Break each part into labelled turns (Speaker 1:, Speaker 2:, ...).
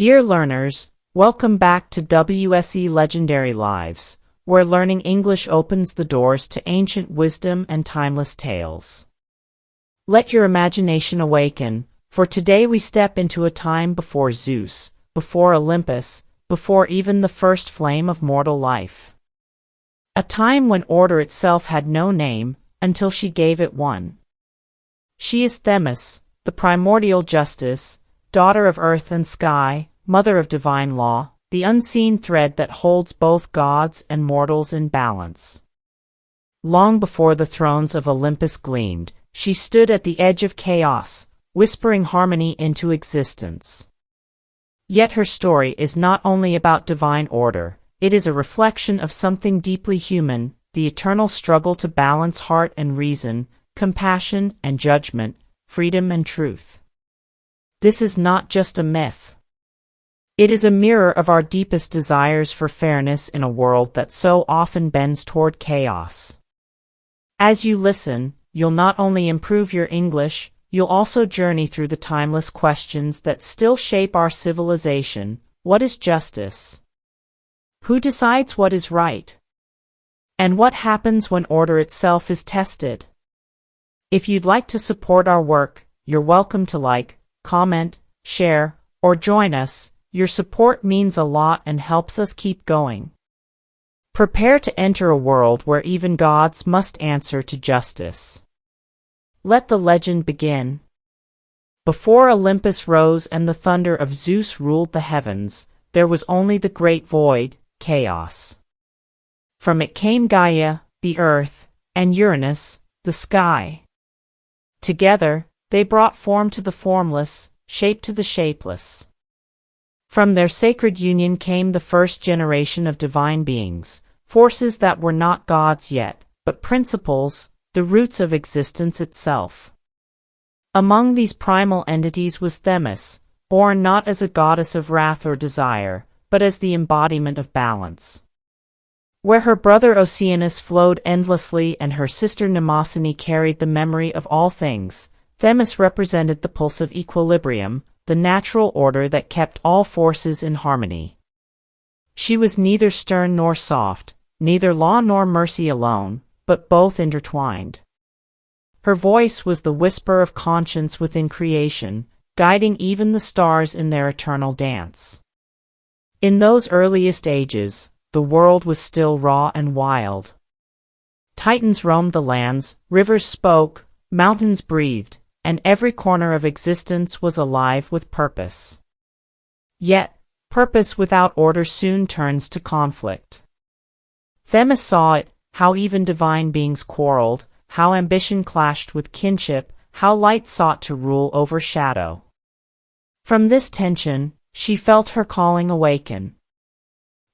Speaker 1: Dear learners, welcome back to WSE Legendary Lives, where learning English opens the doors to ancient wisdom and timeless tales. Let your imagination awaken, for today we step into a time before Zeus, before Olympus, before even the first flame of mortal life. A time when order itself had no name, until she gave it one. She is Themis, the Primordial Justice, daughter of earth and sky, mother of divine law, the unseen thread that holds both gods and mortals in balance. Long before the thrones of Olympus gleamed, she stood at the edge of chaos, whispering harmony into existence. Yet her story is not only about divine order, it is a reflection of something deeply human, the eternal struggle to balance heart and reason, compassion and judgment, freedom and truth. This is not just a myth. It is a mirror of our deepest desires for fairness in a world that so often bends toward chaos. As you listen, you'll not only improve your English, you'll also journey through the timeless questions that still shape our civilization. What is justice? Who decides what is right? And what happens when order itself is tested? If you'd like to support our work, you're welcome to like, comment, share, or join us. Your support means a lot and helps us keep going. Prepare to enter a world where even gods must answer to justice. Let the legend begin. Before Olympus rose and the thunder of Zeus ruled the heavens, there was only the great void, chaos. From it came Gaia, the earth, and Uranus, the sky. Together, they brought form to the formless, shape to the shapeless. From their sacred union came the first generation of divine beings, forces that were not gods yet, but principles, the roots of existence itself. Among these primal entities was Themis, born not as a goddess of wrath or desire, but as the embodiment of balance. Where her brother Oceanus flowed endlessly and her sister Mnemosyne carried the memory of all things, Themis represented the pulse of equilibrium, the natural order that kept all forces in harmony. She was neither stern nor soft, neither law nor mercy alone, but both intertwined. Her voice was the whisper of conscience within creation, guiding even the stars in their eternal dance. In those earliest ages, the world was still raw and wild. Titans roamed the lands, rivers spoke, mountains breathed, and every corner of existence was alive with purpose. Yet, purpose without order soon turns to conflict. Themis saw it, how even divine beings quarreled, how ambition clashed with kinship, how light sought to rule over shadow. From this tension, she felt her calling awaken.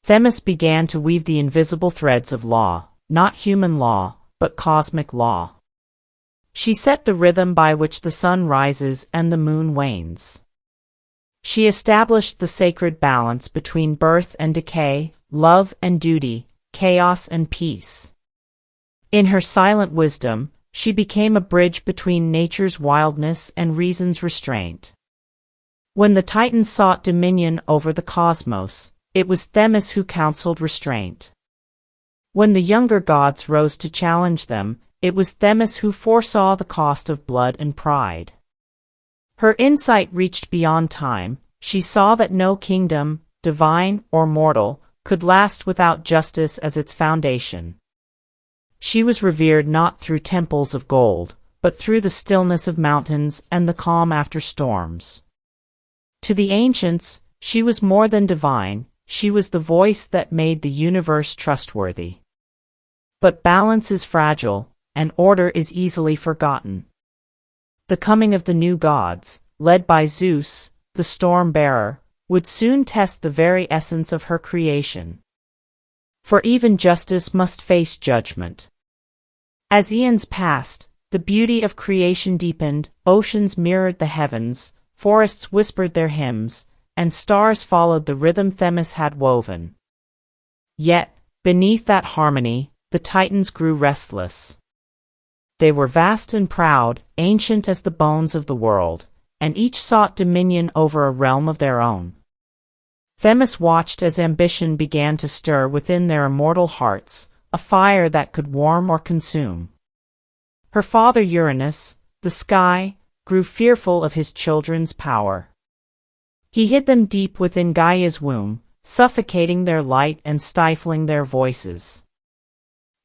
Speaker 1: Themis began to weave the invisible threads of law, not human law, but cosmic law. She set the rhythm by which the sun rises and the moon wanes. She established the sacred balance between birth and decay, love and duty, chaos and peace. In her silent wisdom, she became a bridge between nature's wildness and reason's restraint. When the Titans sought dominion over the cosmos, it was Themis who counseled restraint. When the younger gods rose to challenge them, it was Themis who foresaw the cost of blood and pride. Her insight reached beyond time. She saw that no kingdom, divine or mortal, could last without justice as its foundation. She was revered not through temples of gold, but through the stillness of mountains and the calm after storms. To the ancients, she was more than divine, she was the voice that made the universe trustworthy. But balance is fragile, and order is easily forgotten. The coming of the new gods, led by Zeus, the storm-bearer, would soon test the very essence of her creation. For even justice must face judgment. As eons passed, the beauty of creation deepened, oceans mirrored the heavens, forests whispered their hymns, and stars followed the rhythm Themis had woven. Yet, beneath that harmony, the Titans grew restless. They were vast and proud, ancient as the bones of the world, and each sought dominion over a realm of their own. Themis watched as ambition began to stir within their immortal hearts, a fire that could warm or consume. Her father Uranus, the sky, grew fearful of his children's power. He hid them deep within Gaia's womb, suffocating their light and stifling their voices.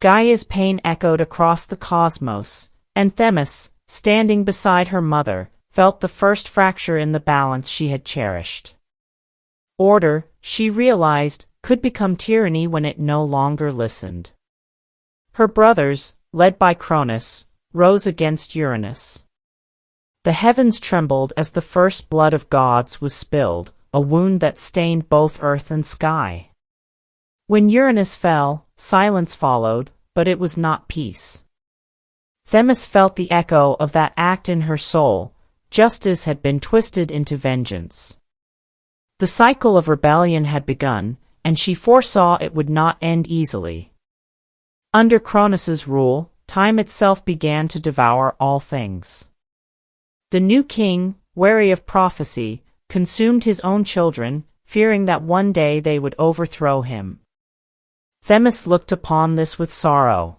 Speaker 1: Gaia's pain echoed across the cosmos, and Themis, standing beside her mother, felt the first fracture in the balance she had cherished. Order, she realized, could become tyranny when it no longer listened. Her brothers, led by Cronus, rose against Uranus. The heavens trembled as the first blood of gods was spilled, a wound that stained both earth and sky. When Uranus fell, silence followed, but it was not peace. Themis felt the echo of that act in her soul. Justice had been twisted into vengeance. The cycle of rebellion had begun, and she foresaw it would not end easily. Under Cronus's rule, time itself began to devour all things. The new king, wary of prophecy, consumed his own children, fearing that one day they would overthrow him. Themis looked upon this with sorrow.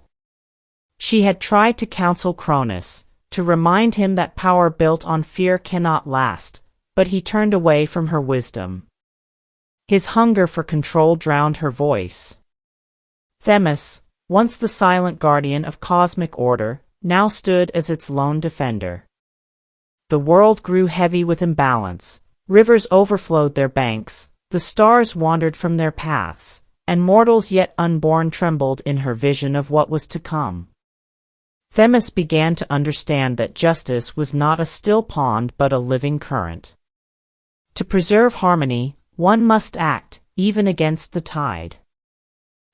Speaker 1: She had tried to counsel Cronus, to remind him that power built on fear cannot last, but he turned away from her wisdom. His hunger for control drowned her voice. Themis, once the silent guardian of cosmic order, now stood as its lone defender. The world grew heavy with imbalance, rivers overflowed their banks, the stars wandered from their paths, and mortals yet unborn trembled in her vision of what was to come. Themis began to understand that justice was not a still pond but a living current. To preserve harmony, one must act, even against the tide.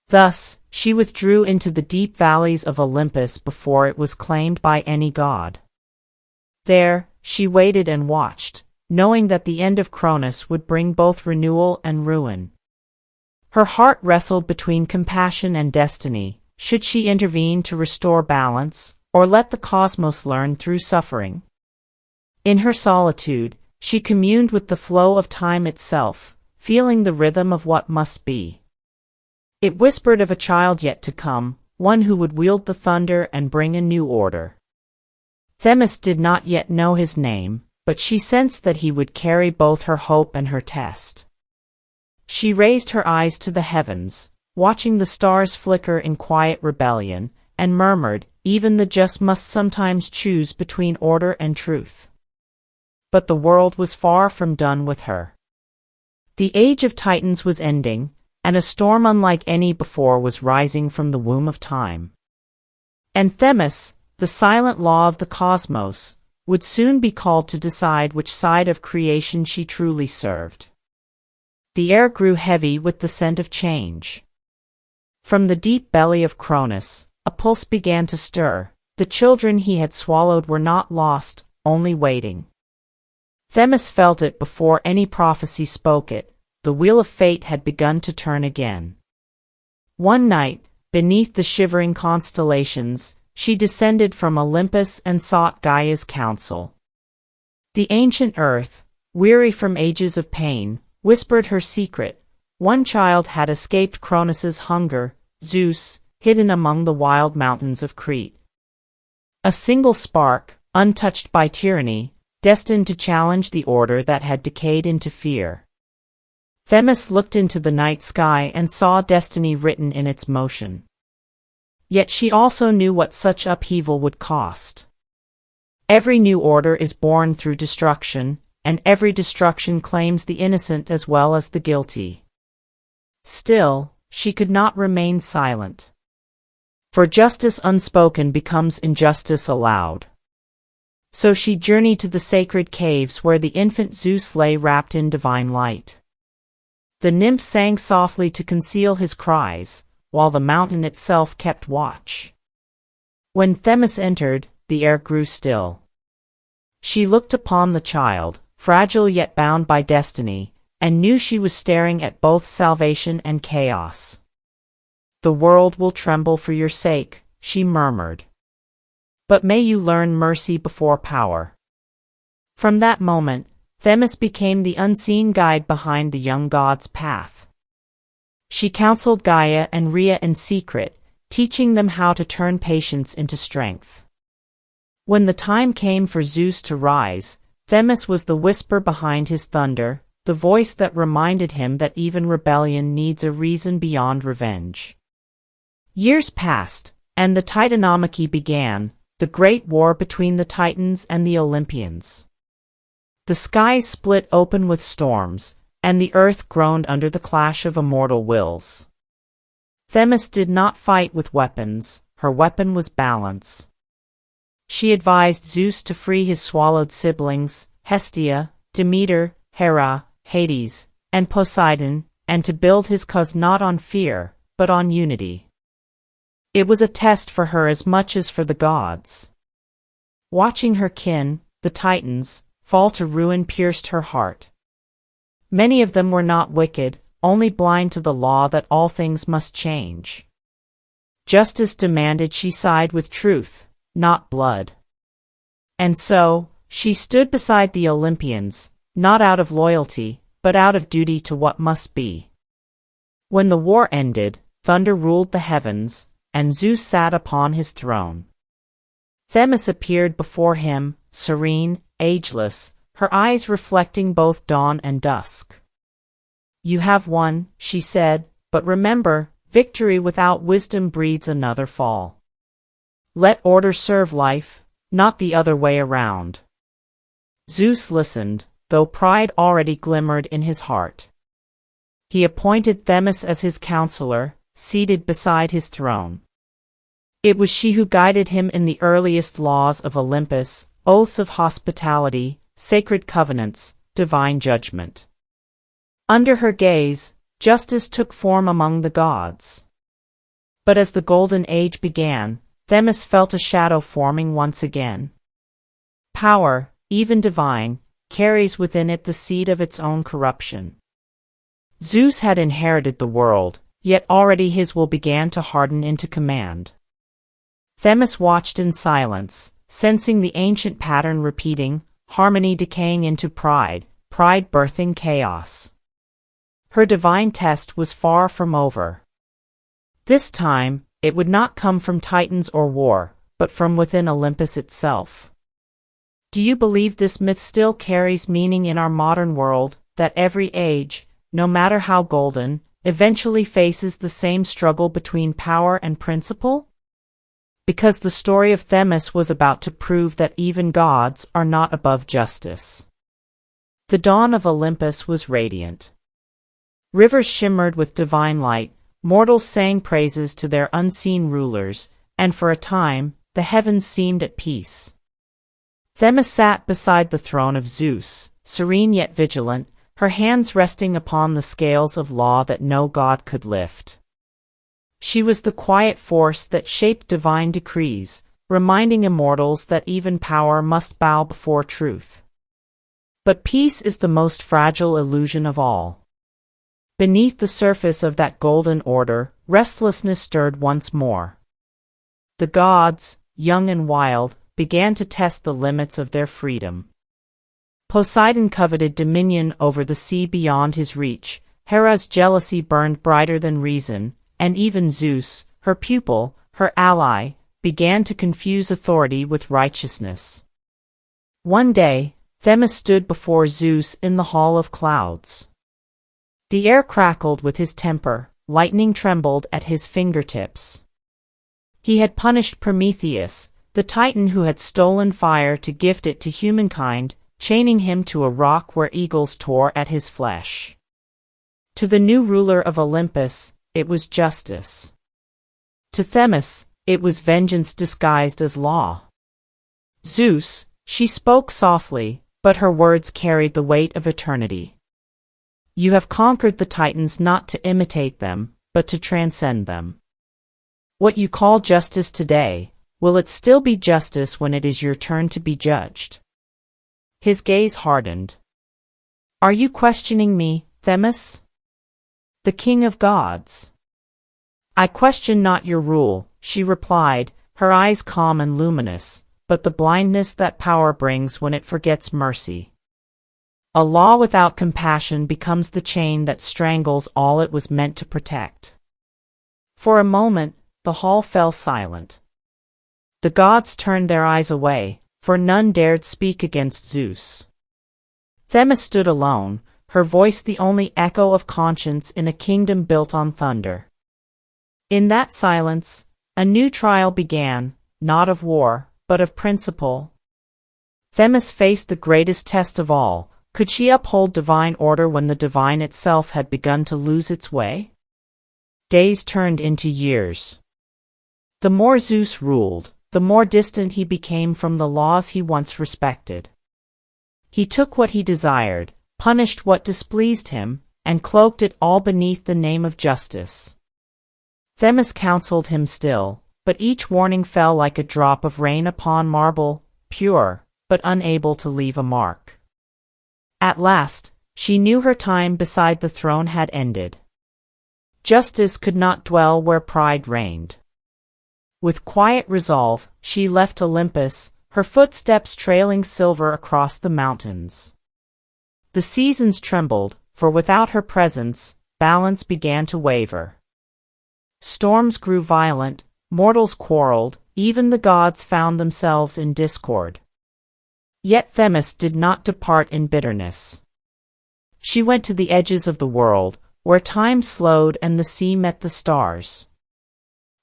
Speaker 1: Thus, she withdrew into the deep valleys of Olympus before it was claimed by any god. There, she waited and watched, knowing that the end of Cronus would bring both renewal and ruin. Her heart wrestled between compassion and destiny. Should she intervene to restore balance, or let the cosmos learn through suffering? In her solitude, she communed with the flow of time itself, feeling the rhythm of what must be. It whispered of a child yet to come, one who would wield the thunder and bring a new order. Themis did not yet know his name, but she sensed that he would carry both her hope and her test. She raised her eyes to the heavens, watching the stars flicker in quiet rebellion, and murmured, "Even the just must sometimes choose between order and truth." But the world was far from done with her. The age of Titans was ending, and a storm unlike any before was rising from the womb of time. And Themis, the silent law of the cosmos, would soon be called to decide which side of creation she truly served. The air grew heavy with the scent of change. From the deep belly of Cronus, a pulse began to stir. The children he had swallowed were not lost, only waiting. Themis felt it before any prophecy spoke it. The wheel of fate had begun to turn again. One night, beneath the shivering constellations, she descended from Olympus and sought Gaia's counsel. The ancient earth, weary from ages of pain, whispered her secret. One child had escaped Cronus's hunger, Zeus, hidden among the wild mountains of Crete. A single spark, untouched by tyranny, destined to challenge the order that had decayed into fear. Themis looked into the night sky and saw destiny written in its motion. Yet she also knew what such upheaval would cost. Every new order is born through destruction, and every destruction claims the innocent as well as the guilty. Still, she could not remain silent. For justice unspoken becomes injustice aloud. So she journeyed to the sacred caves where the infant Zeus lay wrapped in divine light. The nymphs sang softly to conceal his cries, while the mountain itself kept watch. When Themis entered, the air grew still. She looked upon the child, fragile yet bound by destiny, and knew she was staring at both salvation and chaos. "The world will tremble for your sake," she murmured. "But may you learn mercy before power." From that moment, Themis became the unseen guide behind the young god's path. She counseled Gaia and Rhea in secret, teaching them how to turn patience into strength. When the time came for Zeus to rise, Themis was the whisper behind his thunder, the voice that reminded him that even rebellion needs a reason beyond revenge. Years passed, and the Titanomachy began, the great war between the Titans and the Olympians. The skies split open with storms, and the earth groaned under the clash of immortal wills. Themis did not fight with weapons, her weapon was balance. She advised Zeus to free his swallowed siblings, Hestia, Demeter, Hera, Hades, and Poseidon, and to build his cause not on fear, but on unity. It was a test for her as much as for the gods. Watching her kin, the Titans, fall to ruin pierced her heart. Many of them were not wicked, only blind to the law that all things must change. Justice demanded she side with truth, not blood. And so, she stood beside the Olympians, not out of loyalty, but out of duty to what must be. When the war ended, thunder ruled the heavens, and Zeus sat upon his throne. Themis appeared before him, serene, ageless, her eyes reflecting both dawn and dusk. "You have won," she said, "but remember, victory without wisdom breeds another fall. Let order serve life, not the other way around." Zeus listened, though pride already glimmered in his heart. He appointed Themis as his counselor, seated beside his throne. It was she who guided him in the earliest laws of Olympus, oaths of hospitality, sacred covenants, divine judgment. Under her gaze, justice took form among the gods. But as the Golden Age began, Themis felt a shadow forming once again. Power, even divine, carries within it the seed of its own corruption. Zeus had inherited the world, yet already his will began to harden into command. Themis watched in silence, sensing the ancient pattern repeating, harmony decaying into pride, pride birthing chaos. Her divine test was far from over. This time, it would not come from Titans or war, but from within Olympus itself. Do you believe this myth still carries meaning in our modern world, that every age, no matter how golden, eventually faces the same struggle between power and principle? Because the story of Themis was about to prove that even gods are not above justice. The dawn of Olympus was radiant. Rivers shimmered with divine light, mortals sang praises to their unseen rulers, and for a time, the heavens seemed at peace. Themis sat beside the throne of Zeus, serene yet vigilant, her hands resting upon the scales of law that no god could lift. She was the quiet force that shaped divine decrees, reminding immortals that even power must bow before truth. But peace is the most fragile illusion of all. Beneath the surface of that golden order, restlessness stirred once more. The gods, young and wild, began to test the limits of their freedom. Poseidon coveted dominion over the sea beyond his reach, Hera's jealousy burned brighter than reason, and even Zeus, her pupil, her ally, began to confuse authority with righteousness. One day, Themis stood before Zeus in the Hall of Clouds. The air crackled with his temper, lightning trembled at his fingertips. He had punished Prometheus, the Titan who had stolen fire to gift it to humankind, chaining him to a rock where eagles tore at his flesh. To the new ruler of Olympus, it was justice. To Themis, it was vengeance disguised as law. Zeus, she spoke softly, but her words carried the weight of eternity. You have conquered the Titans not to imitate them, but to transcend them. What you call justice today, will it still be justice when it is your turn to be judged? His gaze hardened. Are you questioning me, Themis? The king of gods. I question not your rule, she replied, her eyes calm and luminous, but the blindness that power brings when it forgets mercy. A law without compassion becomes the chain that strangles all it was meant to protect. For a moment, the hall fell silent. The gods turned their eyes away, for none dared speak against Zeus. Themis stood alone, her voice the only echo of conscience in a kingdom built on thunder. In that silence, a new trial began, not of war, but of principle. Themis faced the greatest test of all. Could she uphold divine order when the divine itself had begun to lose its way? Days turned into years. The more Zeus ruled, the more distant he became from the laws he once respected. He took what he desired, punished what displeased him, and cloaked it all beneath the name of justice. Themis counseled him still, but each warning fell like a drop of rain upon marble, pure, but unable to leave a mark. At last, she knew her time beside the throne had ended. Justice could not dwell where pride reigned. With quiet resolve, she left Olympus, her footsteps trailing silver across the mountains. The seasons trembled, for without her presence, balance began to waver. Storms grew violent, mortals quarreled, even the gods found themselves in discord. Yet Themis did not depart in bitterness. She went to the edges of the world, where time slowed and the sea met the stars.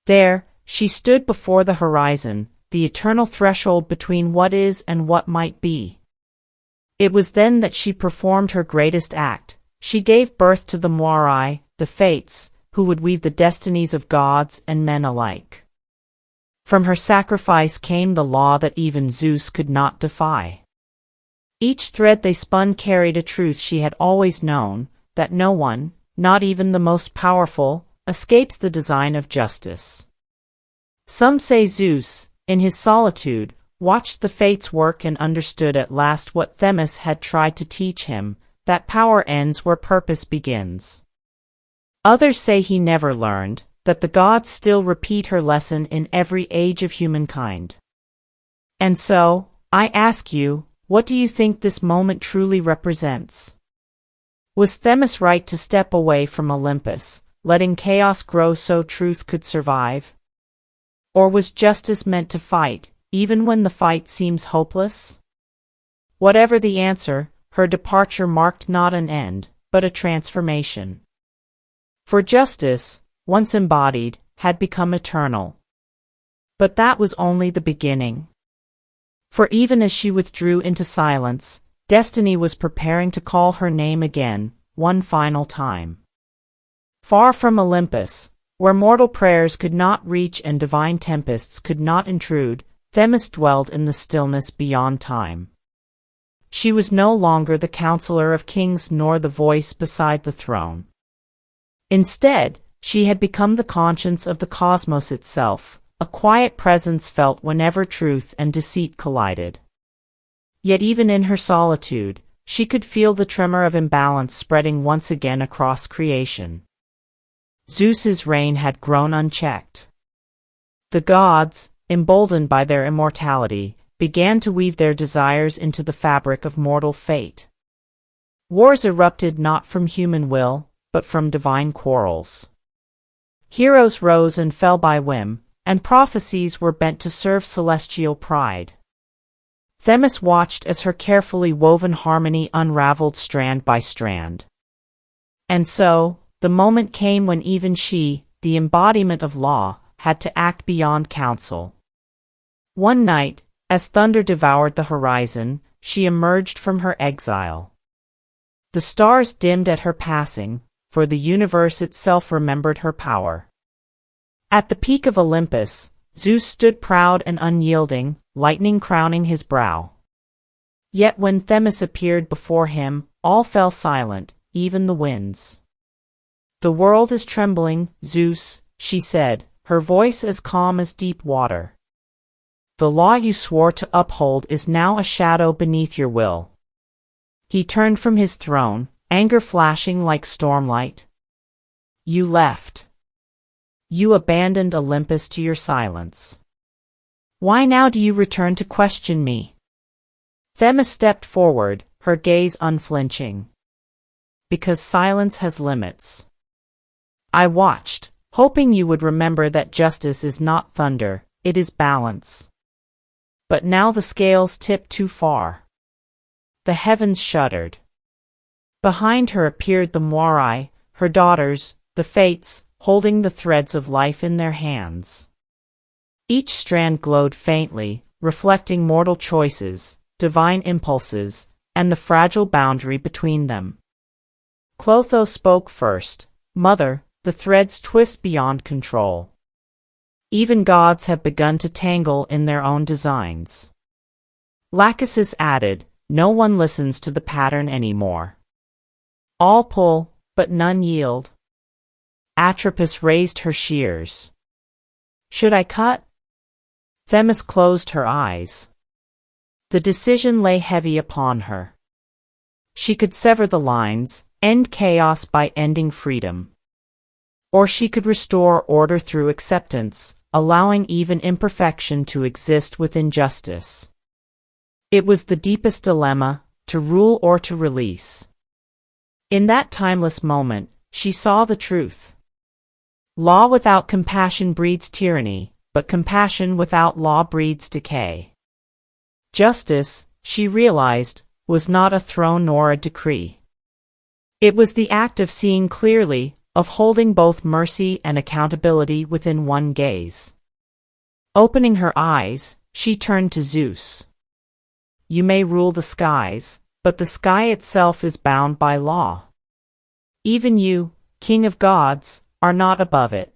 Speaker 1: There, she stood before the horizon, the eternal threshold between what is and what might be. It was then that she performed her greatest act. She gave birth to the Moirai, the Fates, who would weave the destinies of gods and men alike. From her sacrifice came the law that even Zeus could not defy. Each thread they spun carried a truth she had always known, that no one, not even the most powerful, escapes the design of justice. Some say Zeus, in his solitude, watched the fates work and understood at last what Themis had tried to teach him, that power ends where purpose begins. Others say he never learned, that the gods still repeat her lesson in every age of humankind. And so, I ask you, what do you think this moment truly represents? Was Themis right to step away from Olympus, letting chaos grow so truth could survive? Or was justice meant to fight, even when the fight seems hopeless? Whatever the answer, her departure marked not an end, but a transformation. For justice, once embodied, had become eternal. But that was only the beginning. For even as she withdrew into silence, destiny was preparing to call her name again, one final time. Far from Olympus, where mortal prayers could not reach and divine tempests could not intrude, Themis dwelled in the stillness beyond time. She was no longer the counselor of kings nor the voice beside the throne. Instead, she had become the conscience of the cosmos itself, a quiet presence felt whenever truth and deceit collided. Yet even in her solitude, she could feel the tremor of imbalance spreading once again across creation. Zeus's reign had grown unchecked. The gods, emboldened by their immortality, began to weave their desires into the fabric of mortal fate. Wars erupted not from human will, but from divine quarrels. Heroes rose and fell by whim, and prophecies were bent to serve celestial pride. Themis watched as her carefully woven harmony unraveled strand by strand. And so, the moment came when even she, the embodiment of law, had to act beyond counsel. One night, as thunder devoured the horizon, she emerged from her exile. The stars dimmed at her passing, for the universe itself remembered her power. At the peak of Olympus, Zeus stood proud and unyielding, lightning crowning his brow. Yet when Themis appeared before him, all fell silent, even the winds. "The world is trembling, Zeus," she said, her voice as calm as deep water. "The law you swore to uphold is now a shadow beneath your will." He turned from his throne, anger flashing like stormlight. "You left. You abandoned Olympus to your silence. Why now do you return to question me?" Themis stepped forward, her gaze unflinching. Because silence has limits. I watched, hoping you would remember that justice is not thunder, it is balance. But now the scales tipped too far. The heavens shuddered. Behind her appeared the Moirai, her daughters, the Fates, holding the threads of life in their hands. Each strand glowed faintly, reflecting mortal choices, divine impulses, and the fragile boundary between them. Clotho spoke first. Mother, the threads twist beyond control. Even gods have begun to tangle in their own designs. Lachesis added, no one listens to the pattern anymore. All pull, but none yield. Atropos raised her shears. Should I cut? Themis closed her eyes. The decision lay heavy upon her. She could sever the lines, end chaos by ending freedom. Or she could restore order through acceptance, allowing even imperfection to exist within justice. It was the deepest dilemma, to rule or to release. In that timeless moment, she saw the truth. Law without compassion breeds tyranny, but compassion without law breeds decay. Justice, she realized, was not a throne nor a decree. It was the act of seeing clearly, of holding both mercy and accountability within one gaze. Opening her eyes, she turned to Zeus. You may rule the skies, but the sky itself is bound by law. Even you, King of gods, are not above it.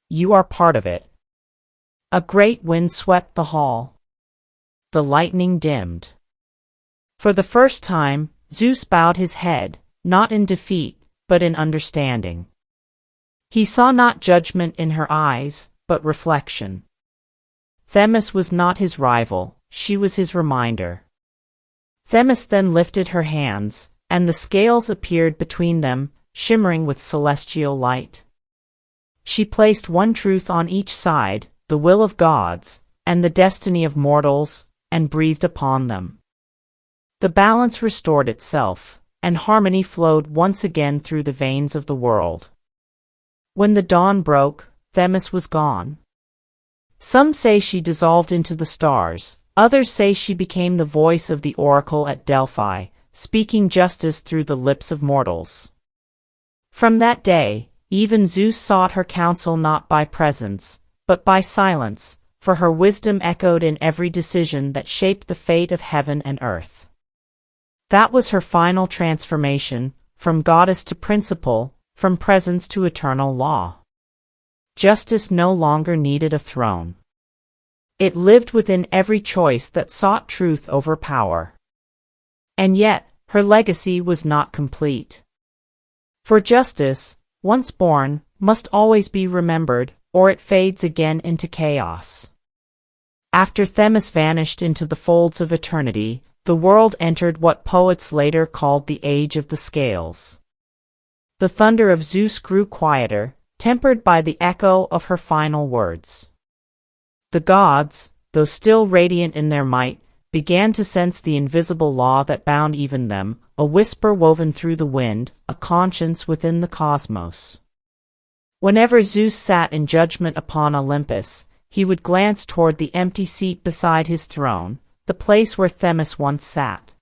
Speaker 1: You are part of it. A great wind swept the hall. The lightning dimmed. For the first time, Zeus bowed his head, not in defeat, but in understanding. He saw not judgment in her eyes, but reflection. Themis was not his rival, she was his reminder. Themis then lifted her hands, and the scales appeared between them, shimmering with celestial light. She placed one truth on each side, the will of gods, and the destiny of mortals, and breathed upon them. The balance restored itself, and harmony flowed once again through the veins of the world. When the dawn broke, Themis was gone. Some say she dissolved into the stars, others say she became the voice of the oracle at Delphi, speaking justice through the lips of mortals. From that day, even Zeus sought her counsel not by presence, but by silence, for her wisdom echoed in every decision that shaped the fate of heaven and earth. That was her final transformation, from goddess to principle, from presence to eternal law. Justice no longer needed a throne. It lived within every choice that sought truth over power. And yet, her legacy was not complete. For justice, once born, must always be remembered, or it fades again into chaos. After Themis vanished into the folds of eternity, the world entered what poets later called the Age of the Scales. The thunder of Zeus grew quieter, tempered by the echo of her final words. The gods, though still radiant in their might, began to sense the invisible law that bound even them, a whisper woven through the wind, a conscience within the cosmos. Whenever Zeus sat in judgment upon Olympus, he would glance toward the empty seat beside his throne, the place where Themis once sat.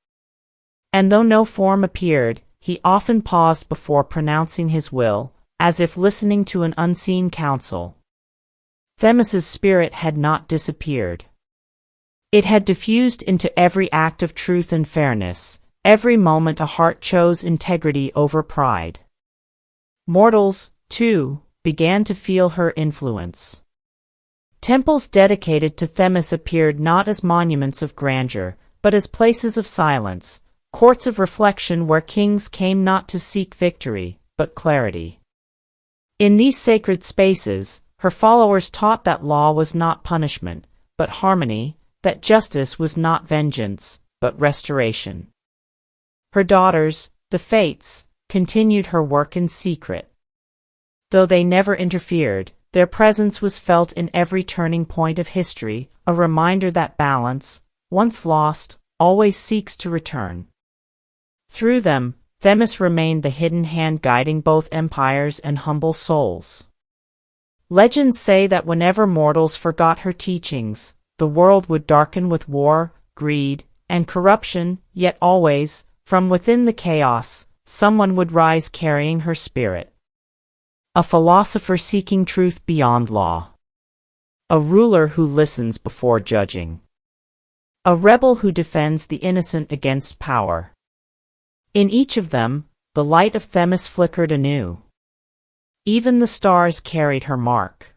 Speaker 1: And though no form appeared, he often paused before pronouncing his will, as if listening to an unseen counsel. Themis's spirit had not disappeared. It had diffused into every act of truth and fairness, every moment a heart chose integrity over pride. Mortals, too, began to feel her influence. Temples dedicated to Themis appeared not as monuments of grandeur, but as places of silence, courts of reflection where kings came not to seek victory, but clarity. In these sacred spaces, her followers taught that law was not punishment, but harmony, that justice was not vengeance, but restoration. Her daughters, the Fates, continued her work in secret. Though they never interfered, their presence was felt in every turning point of history, a reminder that balance, once lost, always seeks to return. Through them, Themis remained the hidden hand guiding both empires and humble souls. Legends say that whenever mortals forgot her teachings, the world would darken with war, greed, and corruption, yet always, from within the chaos, someone would rise carrying her spirit. A philosopher seeking truth beyond law. A ruler who listens before judging. A rebel who defends the innocent against power. In each of them, the light of Themis flickered anew. Even the stars carried her mark.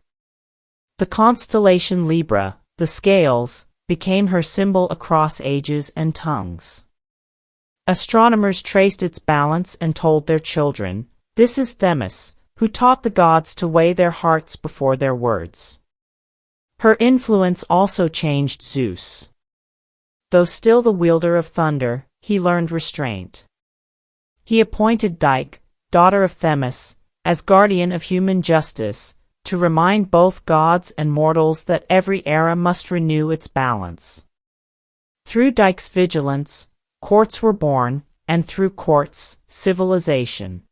Speaker 1: The constellation Libra, the scales, became her symbol across ages and tongues. Astronomers traced its balance and told their children, "This is Themis, who taught the gods to weigh their hearts before their words." Her influence also changed Zeus. Though still the wielder of thunder, he learned restraint. He appointed Dike, daughter of Themis, as guardian of human justice, to remind both gods and mortals that every era must renew its balance. Through Dike's vigilance, courts were born, and through courts, civilization.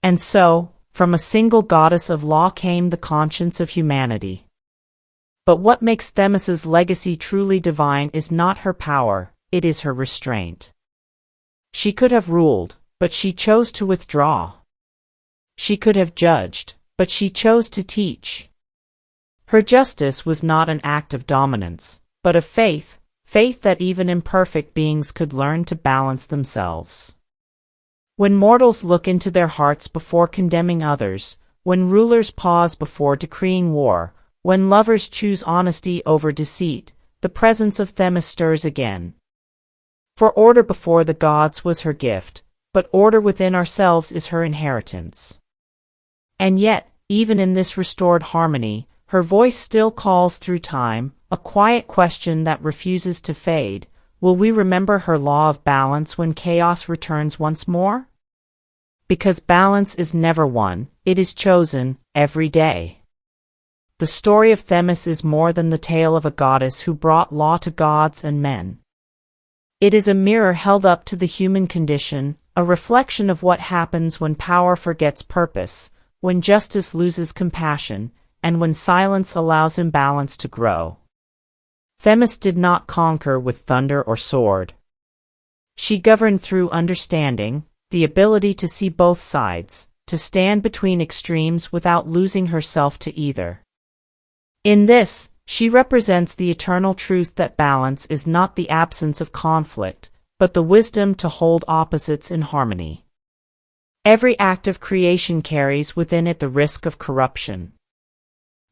Speaker 1: And so, from a single goddess of law came the conscience of humanity. But what makes Themis's legacy truly divine is not her power, it is her restraint. She could have ruled, but she chose to withdraw. She could have judged, but she chose to teach. Her justice was not an act of dominance, but of faith, faith that even imperfect beings could learn to balance themselves. When mortals look into their hearts before condemning others, when rulers pause before decreeing war, when lovers choose honesty over deceit, the presence of Themis stirs again. For order before the gods was her gift, but order within ourselves is her inheritance. And yet, even in this restored harmony, her voice still calls through time, a quiet question that refuses to fade. Will we remember her law of balance when chaos returns once more? Because balance is never won, it is chosen, every day. The story of Themis is more than the tale of a goddess who brought law to gods and men. It is a mirror held up to the human condition, a reflection of what happens when power forgets purpose, when justice loses compassion, and when silence allows imbalance to grow. Themis did not conquer with thunder or sword. She governed through understanding, the ability to see both sides, to stand between extremes without losing herself to either. In this, she represents the eternal truth that balance is not the absence of conflict, but the wisdom to hold opposites in harmony. Every act of creation carries within it the risk of corruption.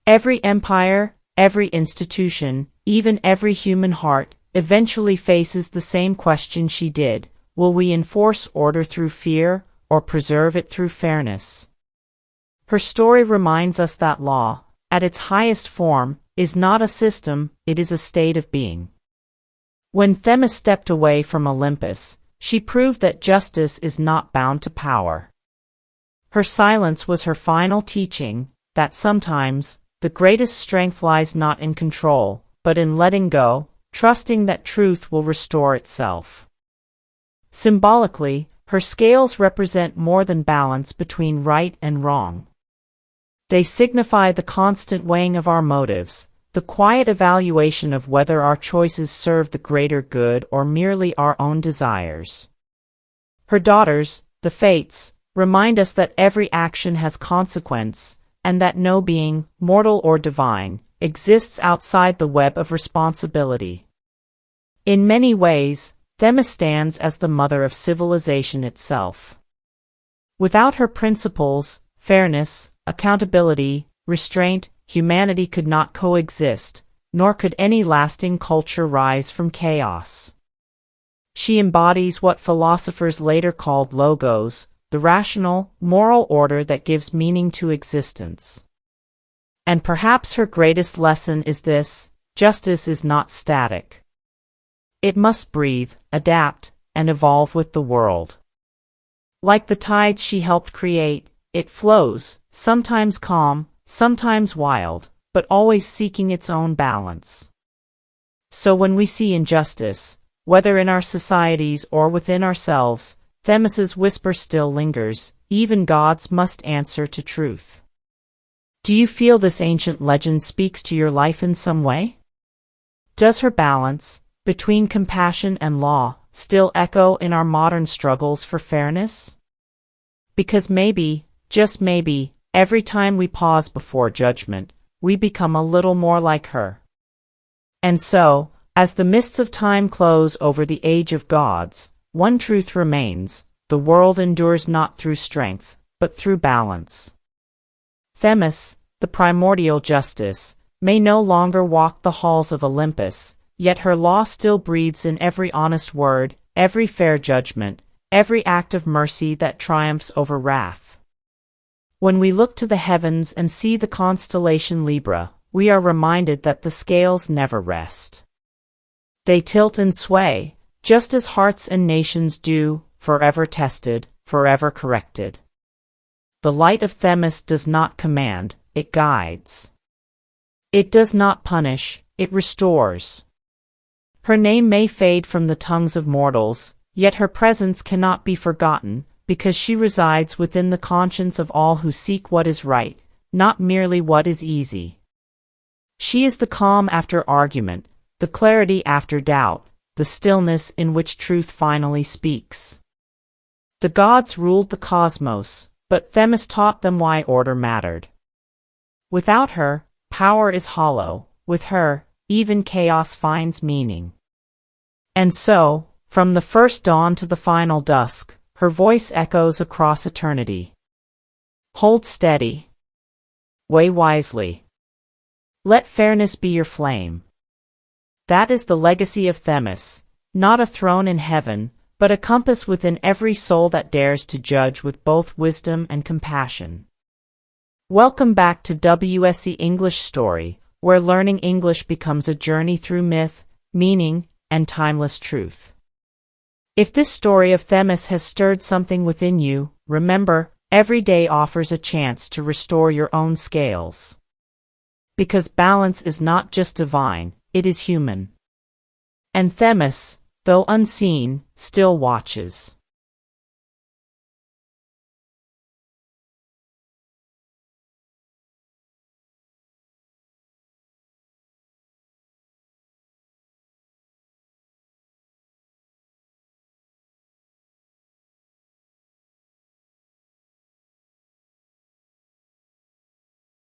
Speaker 1: Every empire, every institution, even every human heart, eventually faces the same question she did: will we enforce order through fear, or preserve it through fairness? Her story reminds us that law, at its highest form, is not a system, it is a state of being. When Themis stepped away from Olympus, she proved that justice is not bound to power. Her silence was her final teaching, that sometimes, the greatest strength lies not in control, but in letting go, trusting that truth will restore itself. Symbolically, her scales represent more than balance between right and wrong. They signify the constant weighing of our motives, the quiet evaluation of whether our choices serve the greater good or merely our own desires. Her daughters, the Fates, remind us that every action has consequence, and that no being, mortal or divine, exists outside the web of responsibility. In many ways, Themis stands as the mother of civilization itself. Without her principles, fairness, accountability, restraint, humanity could not coexist, nor could any lasting culture rise from chaos. She embodies what philosophers later called logos, the rational, moral order that gives meaning to existence. And perhaps her greatest lesson is this: justice is not static. It must breathe, adapt, and evolve with the world. Like the tides she helped create, it flows, sometimes calm, sometimes wild, but always seeking its own balance. So when we see injustice, Whether in our societies or within ourselves, Themis's whisper still lingers, even gods must answer to truth. Do you feel this ancient legend speaks to your life in some way? Does her balance, between compassion and law, still echo in our modern struggles for fairness? Because maybe, just maybe, every time we pause before judgment, we become a little more like her. And so, as the mists of time close over the age of gods, one truth remains: the world endures not through strength, but through balance. Themis, the primordial justice, may no longer walk the halls of Olympus, yet her law still breathes in every honest word, every fair judgment, every act of mercy that triumphs over wrath. When we look to the heavens and see the constellation Libra, we are reminded that the scales never rest. They tilt and sway, just as hearts and nations do, forever tested, forever corrected. The light of Themis does not command, it guides. It does not punish, it restores. Her name may fade from the tongues of mortals, yet her presence cannot be forgotten, because she resides within the conscience of all who seek what is right, not merely what is easy. She is the calm after argument, the clarity after doubt, the stillness in which truth finally speaks. The gods ruled the cosmos, but Themis taught them why order mattered. Without her, power is hollow; with her, even chaos finds meaning. And so, from the first dawn to the final dusk, her voice echoes across eternity. Hold steady. Weigh wisely. Let fairness be your flame. That is the legacy of Themis, not a throne in heaven, but a compass within every soul that dares to judge with both wisdom and compassion. Welcome back to WSE English Story, where learning English becomes a journey through myth, meaning, and timeless truth. If this story of Themis has stirred something within you, remember, every day offers a chance to restore your own scales. Because balance is not just divine, it is human. And Themis, though unseen, still watches.